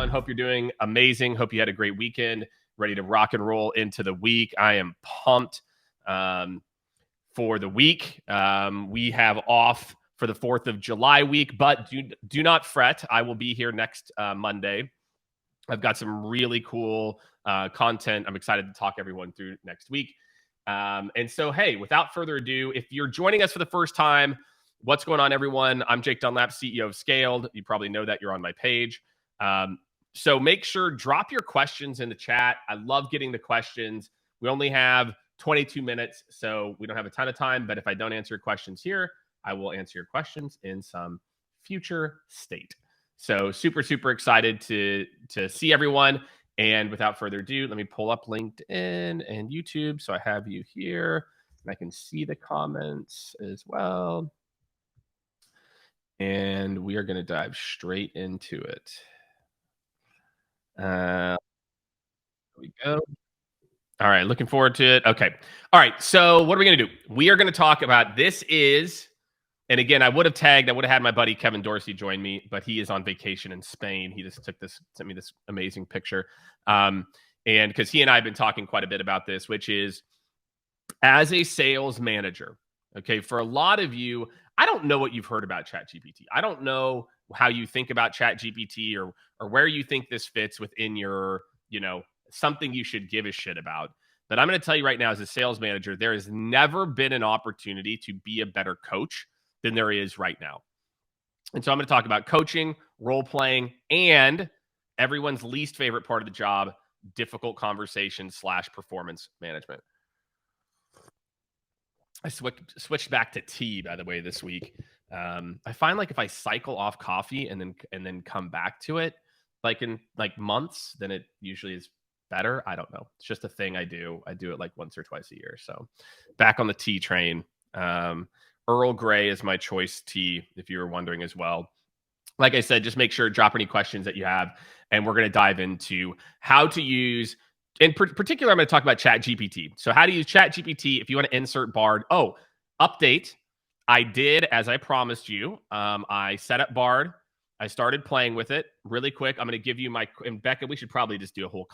everyone? Hope you're doing amazing. Hope you had a great weekend. Ready to rock and roll into the week. I am pumped for the week. We have off for the 4th of July week, but do not fret. I will be here next Monday. I've got some really cool content I'm excited to talk everyone through next week. And so, hey, without further ado, if you're joining us for the first time, what's going on, everyone? I'm Jake Dunlap, CEO of Skaled. You probably know that. You're on my page. So make sure, drop your questions in the chat. I love getting the questions. We only have 22 minutes, so we don't have a ton of time. But if I don't answer your questions here, I will answer your questions in some future state. So super, super excited to see everyone. And without further ado, let me pull up LinkedIn and YouTube. So I have you here and I can see the comments as well. And we are going to dive straight into it. There we go. All right. Looking forward to it. Okay. All right. So what are we going to do? We are going to talk about and again, I would have had my buddy Kevin Dorsey join me, but he is on vacation in Spain. He just sent me this amazing picture. And because he and I have been talking quite a bit about this, which is as a sales manager, okay, for a lot of you, I don't know what you've heard about ChatGPT. I don't know how you think about ChatGPT or where you think this fits within your, something you should give a shit about. But I'm going to tell you right now, as a sales manager, there has never been an opportunity to be a better coach than there is right now. And so I'm going to talk about coaching, role playing, and everyone's least favorite part of the job, difficult conversation / performance management. I switched back to tea, by the way, this week. I find like if I cycle off coffee and then come back to it, like in months, then it usually is better. I don't know. It's just a thing I do. I do it like once or twice a year. So back on the tea train. Earl Grey is my choice tea, if you were wondering as well. Like I said, just make sure, drop any questions that you have, and we're going to dive into how to use, in particular, I'm going to talk about ChatGPT. So how to use ChatGPT if you want to insert Bard. Oh, update. I did, as I promised you, I set up Bard. I started playing with it really quick. I'm going to give you and Becca, we should probably just do a whole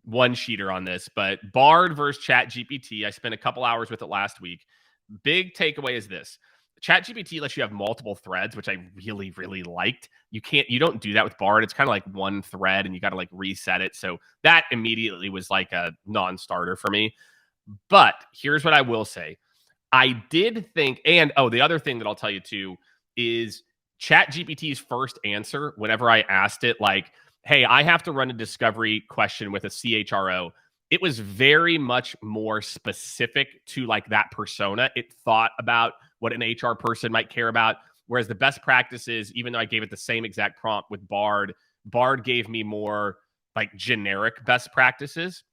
one-sheeter on this, but Bard versus ChatGPT. I spent a couple hours with it last week. Big takeaway is this. ChatGPT lets you have multiple threads, which I really, really liked. You don't do that with Bard. It's kind of like one thread and you got to like reset it. So that immediately was like a non-starter for me. But here's what I will say. I did think, and the other thing that I'll tell you too is ChatGPT's first answer whenever I asked it, like, hey, I have to run a discovery question with a CHRO. It was very much more specific to like that persona. It thought about what an HR person might care about. Whereas the best practices, even though I gave it the same exact prompt with Bard gave me more like generic best practices.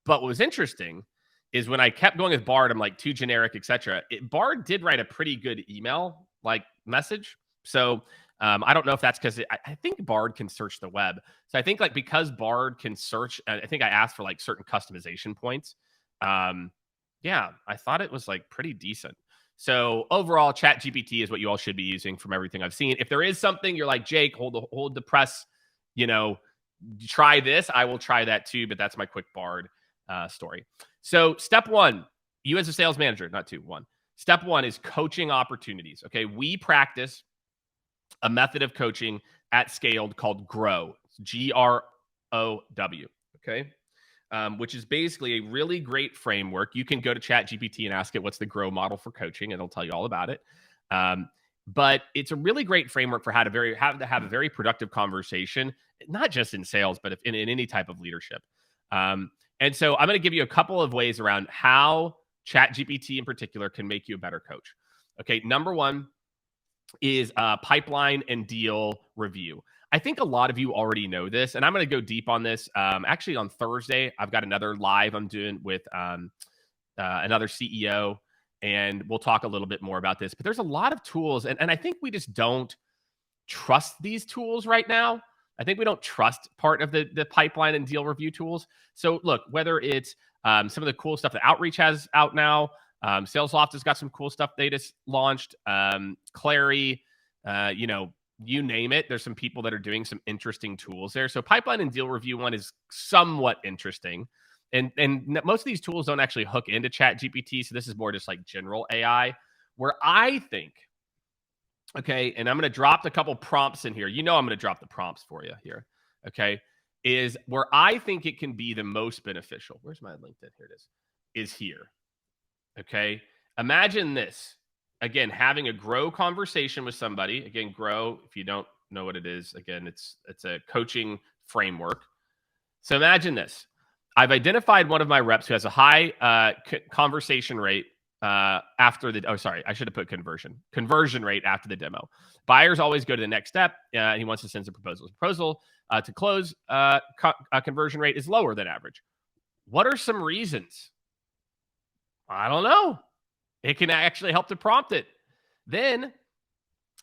But what was interesting is when I kept going with Bard, I'm like too generic, etc. Bard did write a pretty good email like message. So I don't know if that's because I think Bard can search the web. So I think like because Bard can search, I think I asked for like certain customization points. Yeah, I thought it was like pretty decent. So overall, ChatGPT is what you all should be using from everything I've seen. If there is something you're like, Jake, hold the press, try this, I will try that too. But that's my quick Bard story. So step one, you as a sales manager, not two, one. Step one is coaching opportunities. Okay, we practice a method of coaching at Skaled called GROW, GROW, okay? Which is basically a really great framework. You can go to ChatGPT and ask it, what's the GROW model for coaching? And it'll tell you all about it. But it's a really great framework for how to have a very productive conversation, not just in sales, but in any type of leadership. And so I'm going to give you a couple of ways around how ChatGPT in particular can make you a better coach. Okay, number one is pipeline and deal review. I think a lot of you already know this, and I'm going to go deep on this. Actually, on Thursday, I've got another live I'm doing with another CEO, and we'll talk a little bit more about this. But there's a lot of tools, and I think we just don't trust these tools right now. I think we don't trust part of the pipeline and deal review tools. So look, whether it's some of the cool stuff that Outreach has out now, SalesLoft has got some cool stuff they just launched. Clary, you name it. There's some people that are doing some interesting tools there. So Pipeline and Deal Review one is somewhat interesting. And most of these tools don't actually hook into ChatGPT. So this is more just like general AI, where I think, okay, and I'm going to drop a couple prompts in here. I'm going to drop the prompts for you here. Okay, is where I think it can be the most beneficial. Where's my LinkedIn? Here it is here. Okay, imagine this. Again, having a grow conversation with somebody. Again, grow, if you don't know what it is, again, it's a coaching framework. So imagine this. I've identified one of my reps who has a high conversation rate after the, I should have put conversion rate after the demo. Buyers always go to the next step. He wants to send some proposals. Proposal to close conversion rate is lower than average. What are some reasons? I don't know. It can actually help to prompt it. Then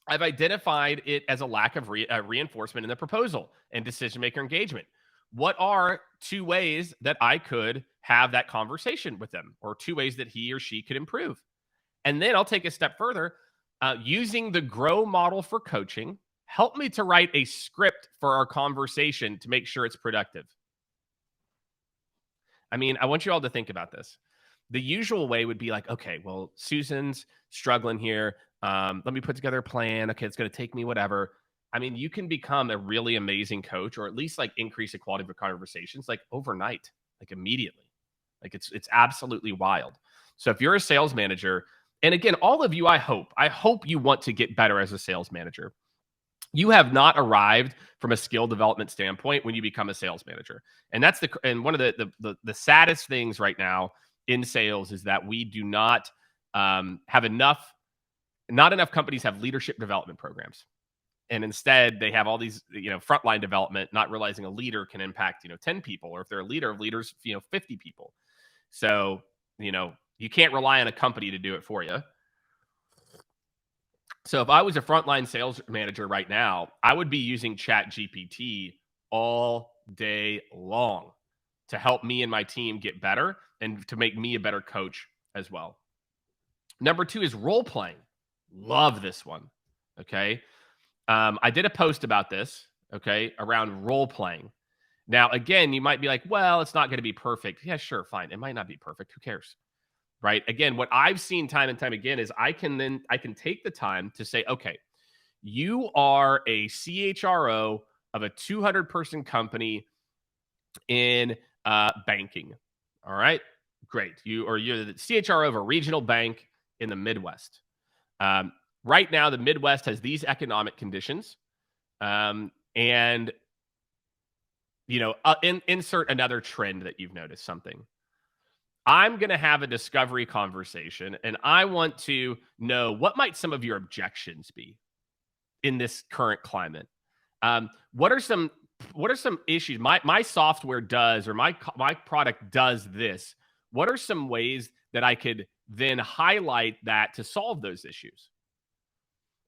I've identified it as a lack of reinforcement in the proposal and decision maker engagement. What are 2 ways that I could have that conversation with them, or 2 ways that he or she could improve? And then I'll take a step further. Using the GROW model for coaching, help me to write a script for our conversation to make sure it's productive. I mean, I want you all to think about this. The usual way would be like, okay, well, Susan's struggling here. Let me put together a plan. Okay, it's going to take me whatever. I mean, you can become a really amazing coach, or at least like increase the quality of your conversations like overnight, like immediately. Like it's absolutely wild. So if you're a sales manager, and again, all of you, I hope you want to get better as a sales manager. You have not arrived from a skill development standpoint when you become a sales manager. And that's one of the saddest things right now in sales is that we do not have not enough companies have leadership development programs. And instead they have all these, frontline development, not realizing a leader can impact, 10 people, or if they're a leader of leaders, 50 people. So, you can't rely on a company to do it for you. So if I was a frontline sales manager right now, I would be using ChatGPT all day long to help me and my team get better and to make me a better coach as well. Number 2 is role playing. Love this one. Okay. I did a post about this, okay, around role playing. Now, again, you might be like, well, it's not going to be perfect. Yeah, sure, fine. It might not be perfect. Who cares? Right? Again, what I've seen time and time again is I can take the time to say, okay, you are a CHRO of a 200-person company in banking. All right, great. You're the CHRO of a regional bank in the Midwest. Right now, the Midwest has these economic conditions, and insert another trend that you've noticed something. I'm going to have a discovery conversation, and I want to know what might some of your objections be in this current climate. What are some issues my software does, or my product does this? What are some ways that I could then highlight that to solve those issues?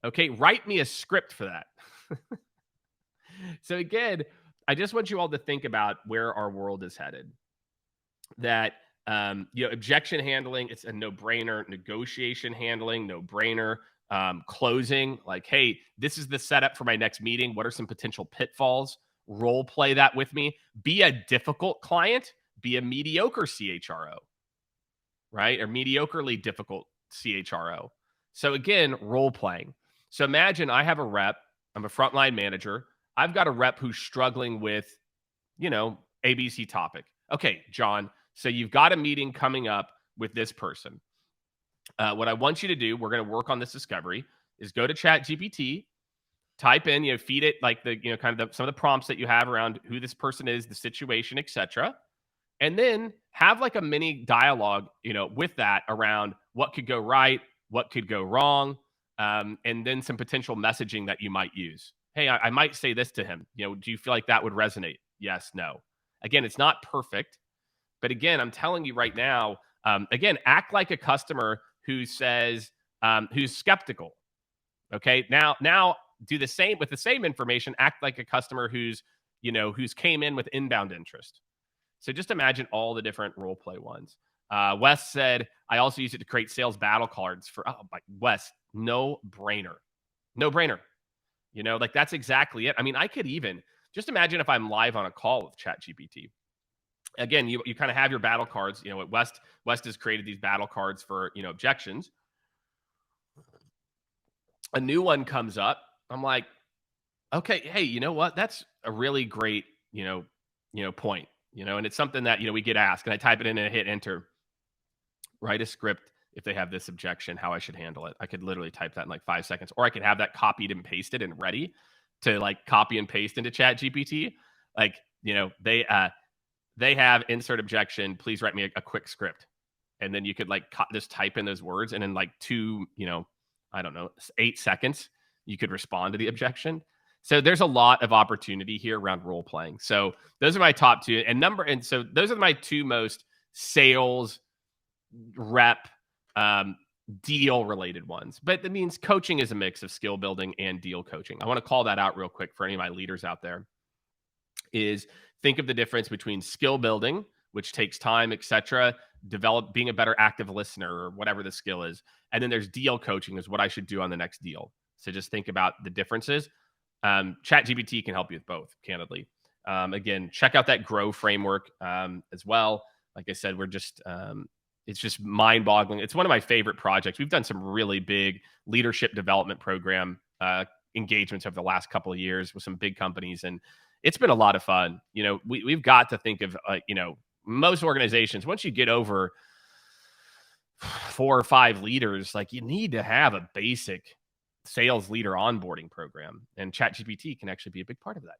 Okay, write me a script for that. So again, I just want you all to think about where our world is headed. That objection handling, it's a no-brainer. Negotiation handling, no-brainer. Closing, like, hey, this is the setup for my next meeting. What are some potential pitfalls? Role play that with me. Be a difficult client. Be a mediocre CHRO, right? Or mediocrely difficult CHRO. So again, role playing. So imagine I have a rep. I'm a frontline manager. I've got a rep who's struggling with, ABC topic. Okay, John, so you've got a meeting coming up with this person. What I want you to do, we're going to work on this discovery, is go to ChatGPT, type in, feed it like some of the prompts that you have around who this person is, the situation, etc. And then have like a mini dialogue, with that around what could go right, what could go wrong, and then some potential messaging that you might use. Hey, I might say this to him. Do you feel like that would resonate? Yes, no. Again, it's not perfect, but again, I'm telling you right now, again, act like a customer who says, who's skeptical. Okay. Now do the same with the same information, act like a customer who's came in with inbound interest. So just imagine all the different role play ones. Wes said, I also use it to create sales battle cards for, oh, my Wes, no brainer. No brainer. You know, like that's exactly it. I mean, I could even just imagine if I'm live on a call with ChatGPT. Again, you kind of have your battle cards. You know, West has created these battle cards for, you know, objections. A new one comes up. I'm like, okay, hey, you know what? That's a really great, point. And it's something that, we get asked, and I type it in and I hit enter. Write a script if they have this objection, how I should handle it. I could literally type that in like 5 seconds, or I could have that copied and pasted and ready to like copy and paste into Chat GPT. Like, they have insert objection. Please write me a quick script. And then you could like just type in those words, and in like 8 seconds, you could respond to the objection. So there's a lot of opportunity here around role playing. So those are my top two, and so those are my two most sales rep deal related ones. But that means coaching is a mix of skill building and deal coaching. I want to call that out real quick for any of my leaders out there. Is think of the difference between skill building, which takes time, etc., being a better active listener or whatever the skill is, and then there's deal coaching, is what I should do on the next deal. So just think about the differences. ChatGPT can help you with both, candidly. Again, check out that grow framework as well. Like I said, it's just mind-boggling. It's one of my favorite projects. We've done some really big leadership development program engagements over the last couple of years with some big companies, and it's been a lot of fun. We've got to think of, most organizations, once you get over 4 or 5 leaders, like you need to have a basic sales leader onboarding program, and ChatGPT can actually be a big part of that.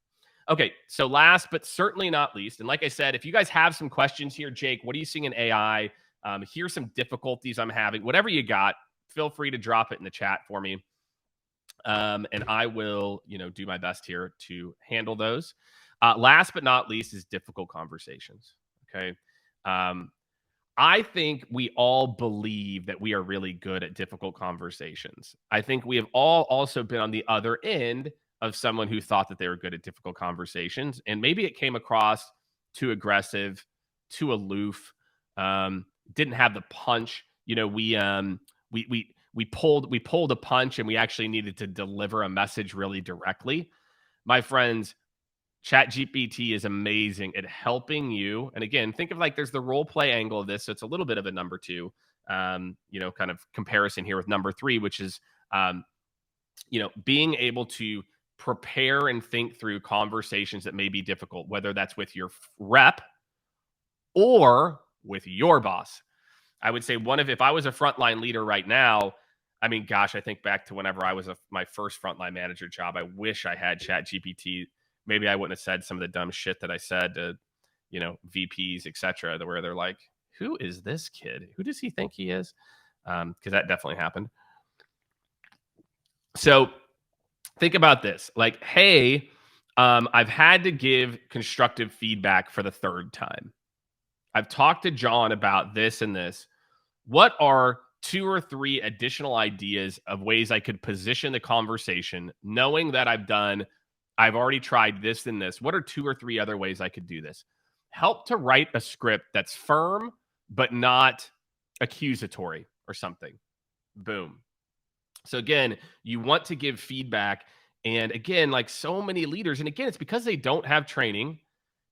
Okay, so last but certainly not least, and like I said, if you guys have some questions here, Jake, what are you seeing in AI? Here's some difficulties I'm having. Whatever you got, feel free to drop it in the chat for me. And I will, do my best here to handle those. Last but not least is difficult conversations. Okay. I think we all believe that we are really good at difficult conversations. I think we have all also been on the other end of someone who thought that they were good at difficult conversations, and maybe it came across too aggressive, too aloof, didn't have the punch. We pulled a punch, and we actually needed to deliver a message really directly. My friends, ChatGPT is amazing at helping you. And again, think of like there's the role play angle of this. So it's a little bit of a number two, kind of comparison here with number three, which is, being able to prepare and think through conversations that may be difficult, whether that's with your rep or with your boss. I would say if I was a frontline leader right now, I mean, gosh, I think back to whenever I was my first frontline manager job. I wish I had ChatGPT. Maybe I wouldn't have said some of the dumb shit that I said to, VPs, et cetera, where they're like, who is this kid? Who does he think he is? Because that definitely happened. So think about this. Like, hey, I've had to give constructive feedback for the third time. I've talked to John about this and this. What are 2 or 3 additional ideas of ways I could position the conversation, knowing that I've already tried this and this? What are 2 or 3 other ways I could do this? Help to write a script that's firm, but not accusatory or something. Boom. So again, you want to give feedback. And again, like so many leaders, and again, it's because they don't have training,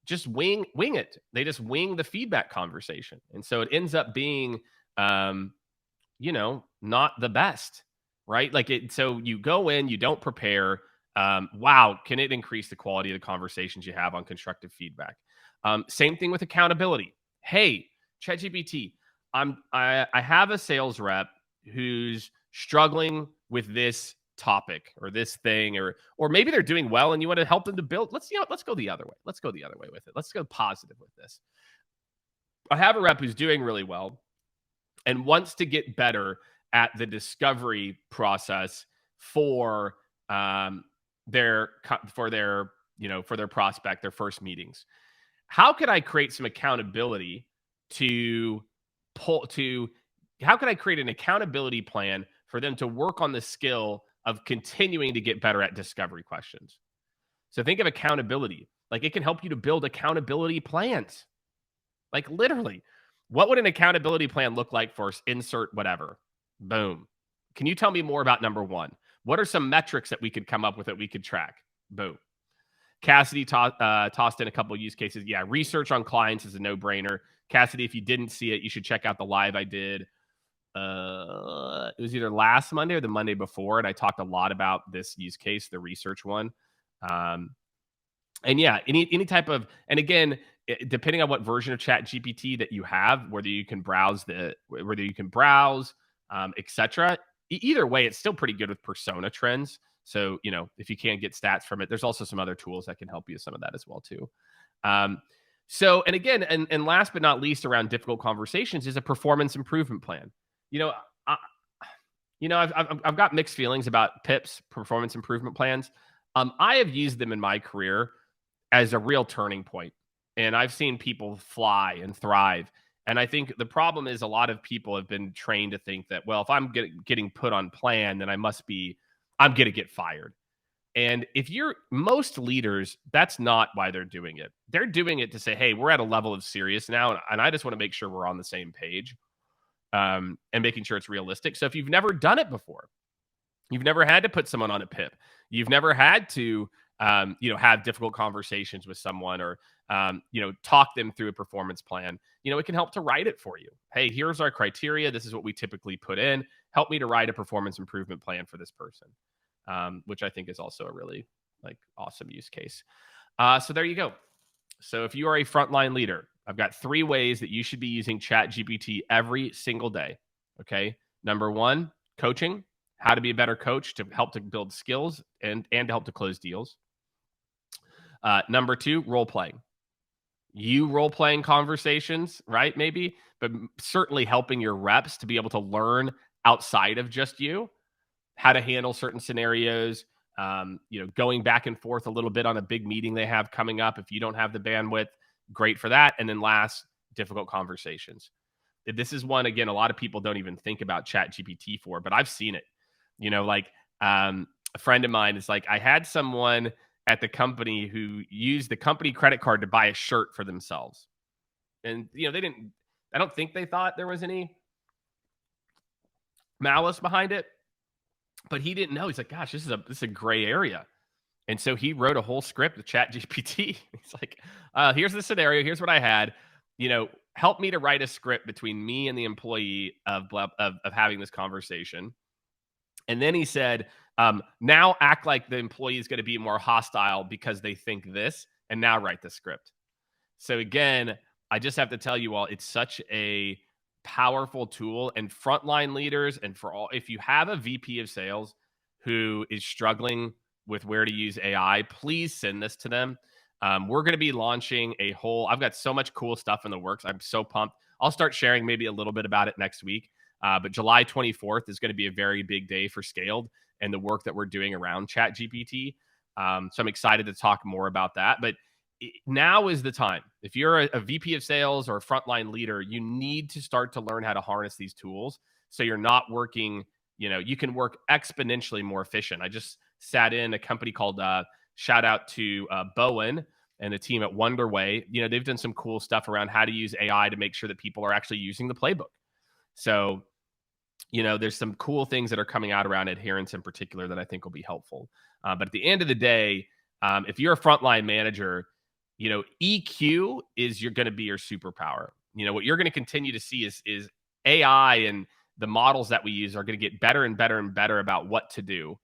just wing it. They just wing the feedback conversation. And so it ends up being, not the best, right? So you go in, you don't prepare. Wow, can it increase the quality of the conversations you have on constructive feedback? Same thing with accountability. Hey, ChatGPT, I have a sales rep who's struggling with this topic or this thing, or maybe they're doing well and you want to help them to build. Let's go the other way. Let's go the other way with it. Let's go positive with this. I have a rep who's doing really well and wants to get better at the discovery process for their prospect, their first meetings. How could I create some accountability how could I create an accountability plan for them to work on the skill of continuing to get better at discovery questions? So think of accountability. Like it can help you to build accountability plans. Like literally, What would an accountability plan look like for insert whatever? Boom. Can you tell me more about number one? What are some metrics that we could come up with that we could track? Boom. Cassidy tossed in a couple of use cases. Yeah, research on clients is a no-brainer. Cassidy, if you didn't see it, you should check out the live I did. It was either last Monday or the Monday before, and I talked a lot about this use case, the research one. And yeah, any type of, and again, depending on what version of Chat GPT that you have, whether you can browse, etc. Either way, it's still pretty good with persona trends. So, if you can't get stats from it, there's also some other tools that can help you with some of that as well too. So, and again, and last but not least, around difficult conversations is a performance improvement plan. You know, I, I've got mixed feelings about PIPs, performance improvement plans. I have used them in my career as a real turning point, and I've seen people fly and thrive. And I think the problem is a lot of people have been trained to think that, well, if I'm getting put on plan, then I'm going to get fired. And if you're most leaders, that's not why they're doing it. They're doing it to say, hey, we're at a level of serious now, and I just want to make sure we're on the same page, and making sure it's realistic. So if you've never done it before, you've never had to put someone on a PIP, you've never had to, have difficult conversations with someone, or, talk them through a performance plan, it can help to write it for you. Hey, here's our criteria. This is what we typically put in. Help me to write a performance improvement plan for this person, which I think is also a really awesome use case. So there you go. So if you are a frontline leader, I've got 3 ways that you should be using ChatGPT every single day. Okay. Number 1, coaching, how to be a better coach to help to build skills and to help to close deals. Number 2, role playing. You role playing conversations, right? Maybe, but certainly helping your reps to be able to learn outside of just you how to handle certain scenarios. Going back and forth a little bit on a big meeting they have coming up. If you don't have the bandwidth, great for that. And then last, difficult conversations. This is one, again, a lot of people don't even think about Chat GPT for, but I've seen it. A friend of mine is like, I had someone at the company who used the company credit card to buy a shirt for themselves. And, I don't think they thought there was any malice behind it, but he didn't know. He's like, gosh, this is a gray area. And so he wrote a whole script with Chat GPT. He's like, here's the scenario. Here's what I had. Help me to write a script between me and the employee of having this conversation. And then he said, now act like the employee is going to be more hostile because they think this, and now write the script. So again, I just have to tell you all, it's such a powerful tool, and frontline leaders, and if you have a VP of sales who is struggling with where to use AI, please send this to them. We're going to be launching I've got so much cool stuff in the works. I'm so pumped. I'll start sharing maybe a little bit about it next week. But July 24th is going to be a very big day for Skaled and the work that we're doing around Chat GPT. So I'm excited to talk more about that. But now is the time. If you're a VP of sales or a frontline leader, you need to start to learn how to harness these tools so you're not working, you can work exponentially more efficient. I just sat in a company called, shout out to Bowen and the team at Wonderway. They've done some cool stuff around how to use AI to make sure that people are actually using the playbook. So, there's some cool things that are coming out around adherence in particular that I think will be helpful. But at the end of the day, if you're a frontline manager, EQ is going to be your superpower. What you're going to continue to see is AI, and the models that we use are going to get better and better and better about what to do.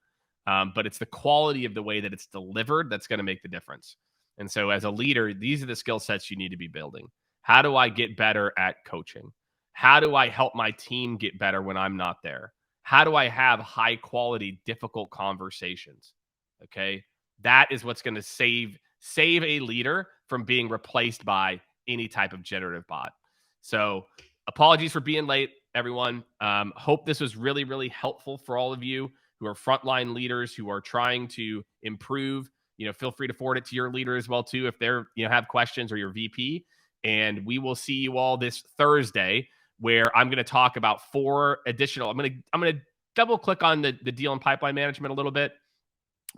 But it's the quality of the way that it's delivered that's going to make the difference. And so as a leader, these are the skill sets you need to be building. How do I get better at coaching? How do I help my team get better when I'm not there? How do I have high quality, difficult conversations? Okay. That is what's going to save a leader from being replaced by any type of generative bot. So apologies for being late, everyone. Hope this was really, really helpful for all of you who are frontline leaders who are trying to improve. Feel free to forward it to your leader as well too if they're have questions, or your VP. And we will see you all this Thursday, where I'm going to talk about 4 additional. I'm going to double click on the deal and pipeline management a little bit,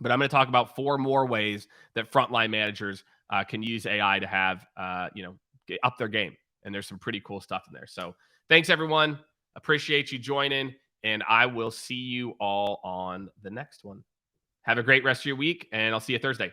but I'm going to talk about 4 more ways that frontline managers can use AI to have up their game. and there's some pretty cool stuff in there. So thanks, everyone. Appreciate you joining, and I will see you all on the next one. Have a great rest of your week, and I'll see you Thursday.